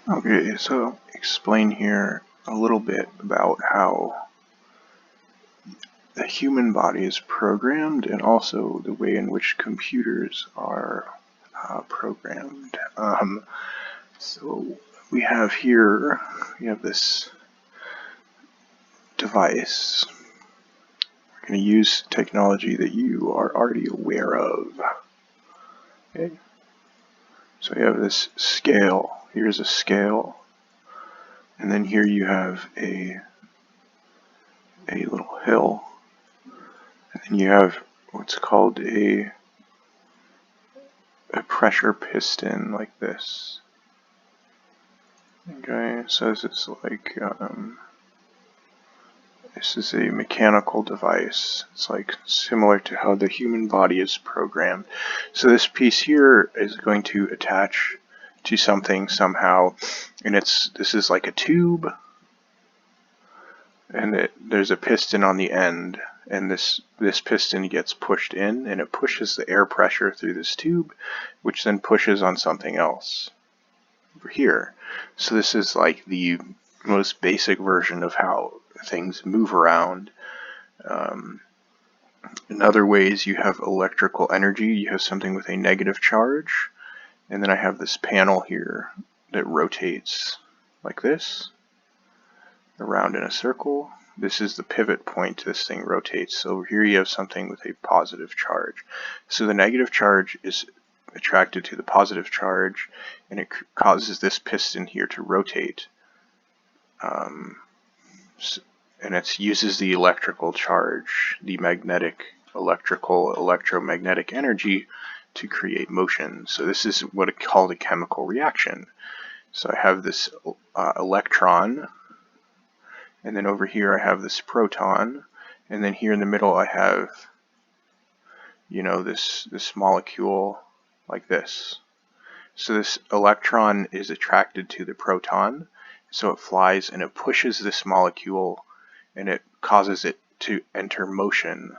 Okay, so explain here a little bit about how the human body is programmed and also the way in which computers are programmed. So we have here, we have this device. We're going to use technology that you are already aware of. Okay, so we have this scale. Here's a scale, and then here you have a little hill, and then you have what's called a pressure piston like this. Okay, so this is like this is a mechanical device. It's like similar to how the human body is programmed. So this piece here is going to attach to something somehow, and this is like a tube, and there's a piston on the end, and this piston gets pushed in, and it pushes the air pressure through this tube, which then pushes on something else over here. So this is like the most basic version of how things move around. In other ways, you have electrical energy. You have something with a negative charge, and then I have this panel here that rotates like this around in a circle. This is the pivot point this thing rotates. So over here you have something with a positive charge. So the negative charge is attracted to the positive charge, and it causes this piston here to rotate. And it uses the electrical charge, the electromagnetic energy to create motion. So this is what is called a chemical reaction. So I have this electron, and then over here I have this proton, and then here in the middle I have, this molecule like this. So this electron is attracted to the proton, so it flies and it pushes this molecule, and it causes it to enter motion,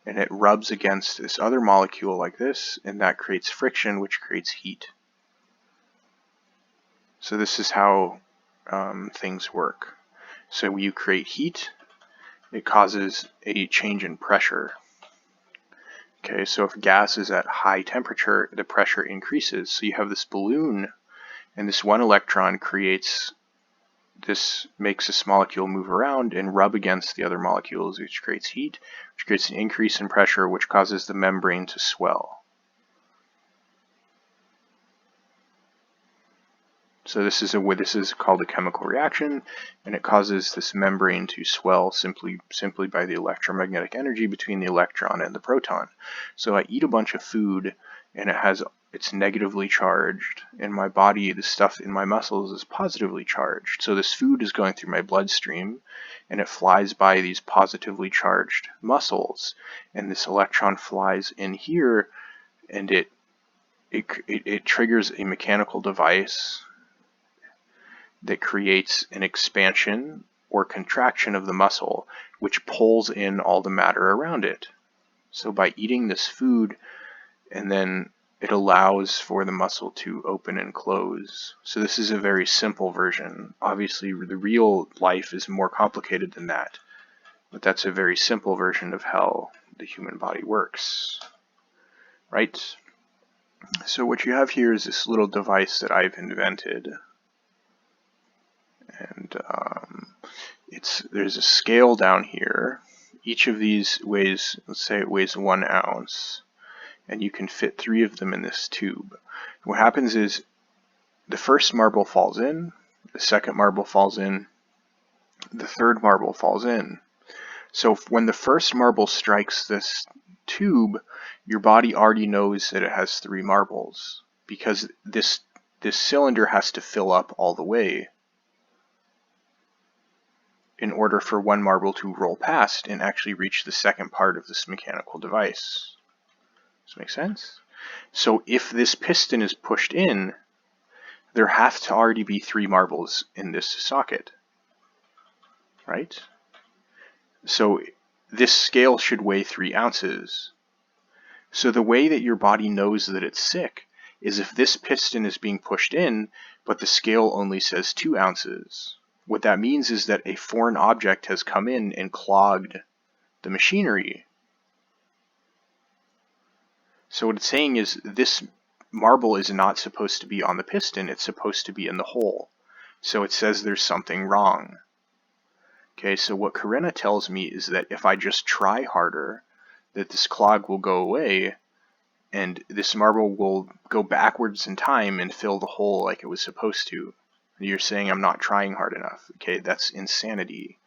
and it rubs against this other molecule like this, and that creates friction, which creates heat. So this is how things work. So when you create heat, it causes a change in pressure. Okay, so if gas is at high temperature, the pressure increases. So you have this balloon, and this one electron makes this molecule move around and rub against the other molecules, which creates heat, which creates an increase in pressure, which causes the membrane to swell. So this is called a chemical reaction, and it causes this membrane to swell simply by the electromagnetic energy between the electron and the proton. So I eat a bunch of food, and it's negatively charged. In my body, the stuff in my muscles is positively charged. So this food is going through my bloodstream, and it flies by these positively charged muscles, and this electron flies in here, and it triggers a mechanical device that creates an expansion or contraction of the muscle, which pulls in all the matter around it. So by eating this food, and then it allows for the muscle to open and close. So this is a very simple version. Obviously, the real life is more complicated than that, but that's a very simple version of how the human body works, right? So what you have here is this little device that I've invented. And there's a scale down here. Each of these weighs, let's say it weighs 1 ounce, and you can fit 3 of them in this tube. What happens is the first marble falls in, the second marble falls in, the third marble falls in. So when the first marble strikes this tube, your body already knows that it has 3 marbles, because this cylinder has to fill up all the way in order for 1 marble to roll past and actually reach the second part of this mechanical device. Does that make sense? So if this piston is pushed in, there have to already be 3 marbles in this socket, right? So this scale should weigh 3 ounces. So the way that your body knows that it's sick is if this piston is being pushed in, but the scale only says 2 ounces. What that means is that a foreign object has come in and clogged the machinery. So what it's saying is this marble is not supposed to be on the piston, it's supposed to be in the hole. So it says there's something wrong. Okay, so what Corinna tells me is that if I just try harder, that this clog will go away, and this marble will go backwards in time and fill the hole like it was supposed to. You're saying I'm not trying hard enough. Okay, that's insanity.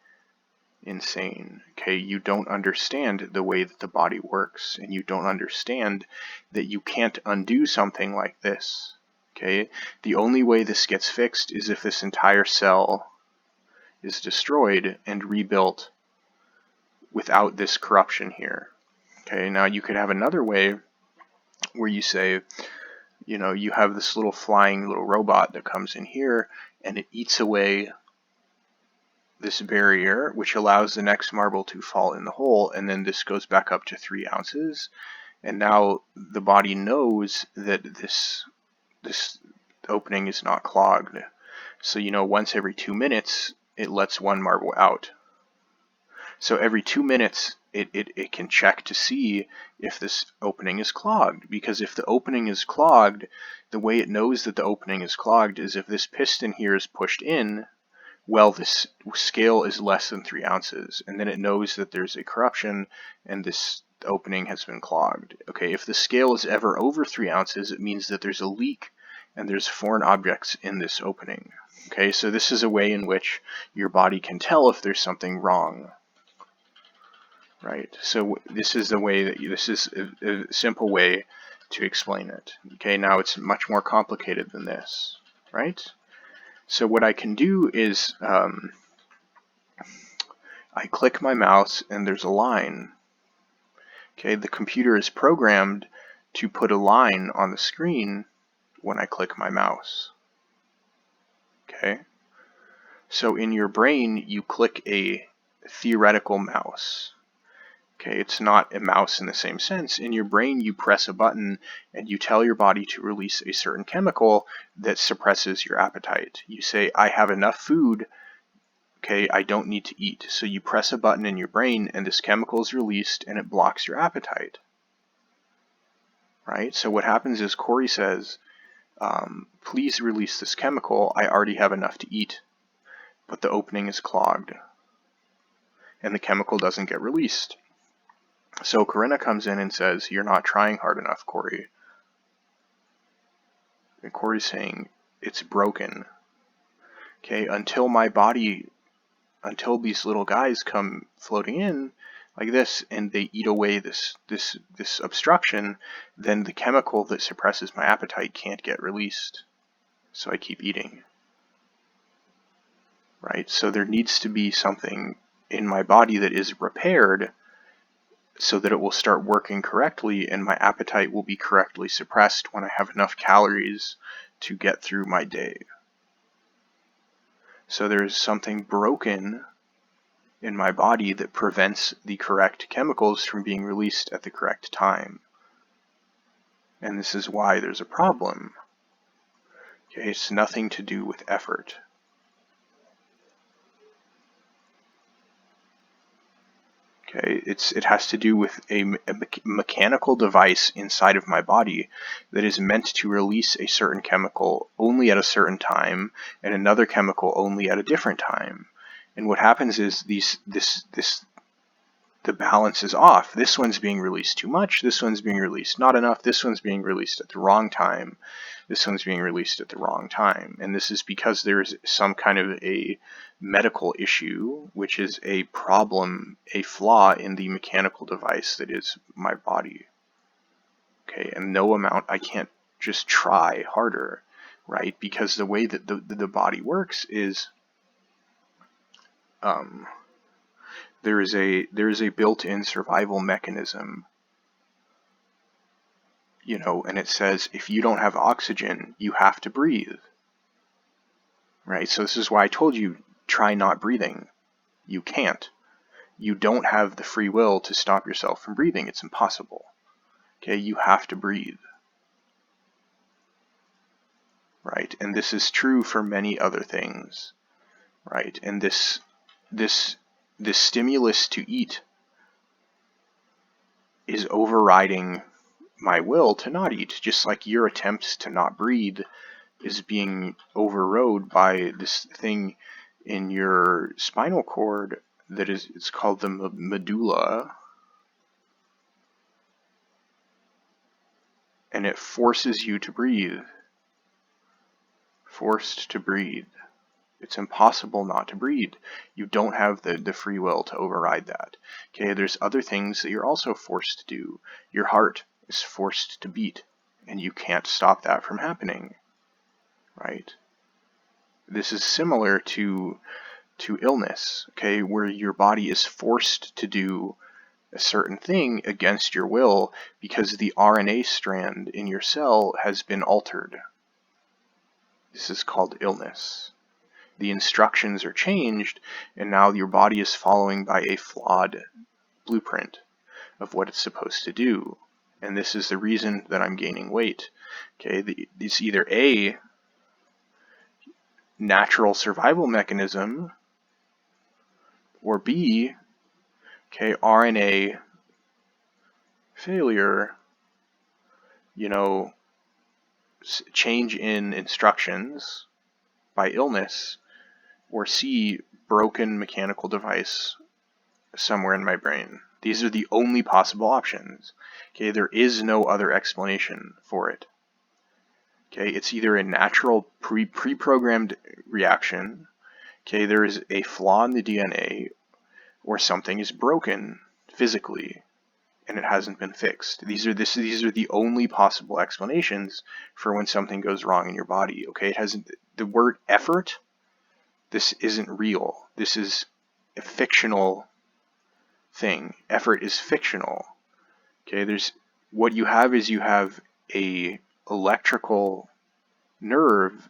Insane. Okay, you don't understand the way that the body works, and you don't understand that you can't undo something like this. Okay, the only way this gets fixed is if this entire cell is destroyed and rebuilt without this corruption here. Okay, now you could have another way where you say, you know, you have this little flying little robot that comes in here and it eats away this barrier, which allows the next marble to fall in the hole, and then this goes back up to 3 ounces, and now the body knows that this opening is not clogged. So, you know, once every 2 minutes it lets one marble out. So every 2 minutes it can check to see if this opening is clogged, because if the opening is clogged, the way it knows that the opening is clogged is if this piston here is pushed in, well, this scale is less than 3 ounces, and then it knows that there's a corruption and this opening has been clogged. Okay, if the scale is ever over 3 ounces, it means that there's a leak and there's foreign objects in this opening. Okay, so this is a way in which your body can tell if there's something wrong. Right, so this is the way that this is a simple way to explain it. Okay, now it's much more complicated than this, right? So what I can do is I click my mouse and there's a line. Okay, the computer is programmed to put a line on the screen when I click my mouse. Okay, so in your brain you click a theoretical mouse. Okay, it's not a mouse in the same sense. In your brain, you press a button and you tell your body to release a certain chemical that suppresses your appetite. You say, I have enough food, okay, I don't need to eat. So you press a button in your brain and this chemical is released and it blocks your appetite. Right? So what happens is Corey says, please release this chemical, I already have enough to eat, but the opening is clogged and the chemical doesn't get released. So Corinna comes in and says, you're not trying hard enough, Corey. And Corey's saying, it's broken. Okay, until these little guys come floating in like this and they eat away this obstruction, then the chemical that suppresses my appetite can't get released. So I keep eating. Right? So there needs to be something in my body that is repaired so that it will start working correctly and my appetite will be correctly suppressed when I have enough calories to get through my day. So there's something broken in my body that prevents the correct chemicals from being released at the correct time. And this is why there's a problem. Okay, it's nothing to do with effort. Okay, it has to do with a mechanical device inside of my body that is meant to release a certain chemical only at a certain time and another chemical only at a different time. And what happens is the balance is off. This one's being released too much, this one's being released not enough, this one's being released at the wrong time, this one's being released at the wrong time. And this is because there is some kind of a medical issue, which is a problem, a flaw in the mechanical device that is my body. Okay, and no amount, I can't just try harder, right? Because the way that the body works is there is a built-in survival mechanism, you know, and it says if you don't have oxygen, you have to breathe. Right? So this is why I told you, try not breathing. You can't. You don't have the free will to stop yourself from breathing. It's impossible. Okay, you have to breathe. right? And this is true for many other things, right? And this stimulus to eat is overriding my will to not eat, just like your attempts to not breathe is being overrode by this thing in your spinal cord that is, it's called the medulla, and it forces you to breathe. Forced to breathe. It's impossible not to breathe. You don't have the free will to override that. Okay, there's other things that you're also forced to do. Your heart is forced to beat, and you can't stop that from happening, right? This is similar to illness, okay, where your body is forced to do a certain thing against your will because the RNA strand in your cell has been altered. This is called illness. The instructions are changed, and now your body is following by a flawed blueprint of what it's supposed to do. And this is the reason that I'm gaining weight. Okay, it's either A, natural survival mechanism, or B, okay, RNA failure, change in instructions by illness, or C, broken mechanical device somewhere in my brain. These are the only possible options. Okay, there is no other explanation for it. Okay, it's either a natural pre-programmed reaction, okay, there is a flaw in the DNA, or something is broken physically and it hasn't been fixed. These are the only possible explanations for when something goes wrong in your body. Okay, it hasn't, the word effort, this isn't real. This is a fictional thing. Effort is fictional. Okay, what you have is you have a electrical nerve,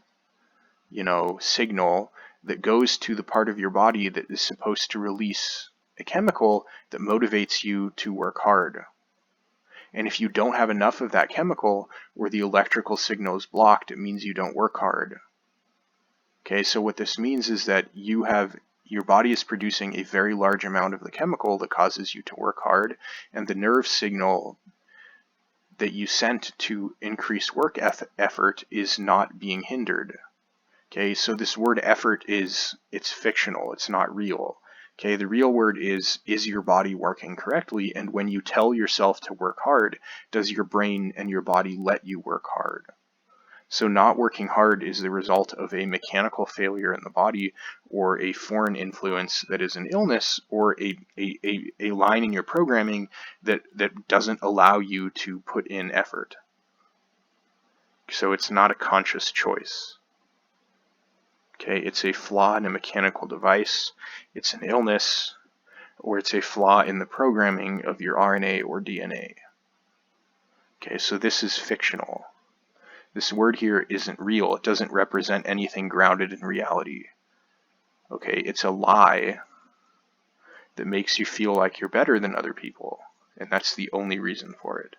signal that goes to the part of your body that is supposed to release a chemical that motivates you to work hard. And if you don't have enough of that chemical, or the electrical signal is blocked, it means you don't work hard. Okay, so what this means is that your body is producing a very large amount of the chemical that causes you to work hard, and the nerve signal that you sent to increase work effort is not being hindered. Okay, so this word effort it's fictional, it's not real. Okay, the real word is your body working correctly? And when you tell yourself to work hard, does your brain and your body let you work hard? So not working hard is the result of a mechanical failure in the body, or a foreign influence that is an illness, or a line in your programming that doesn't allow you to put in effort. So it's not a conscious choice. Okay, it's a flaw in a mechanical device, it's an illness, or it's a flaw in the programming of your RNA or DNA. Okay, so this is fictional. This word here isn't real. It doesn't represent anything grounded in reality. Okay, it's a lie that makes you feel like you're better than other people, and that's the only reason for it.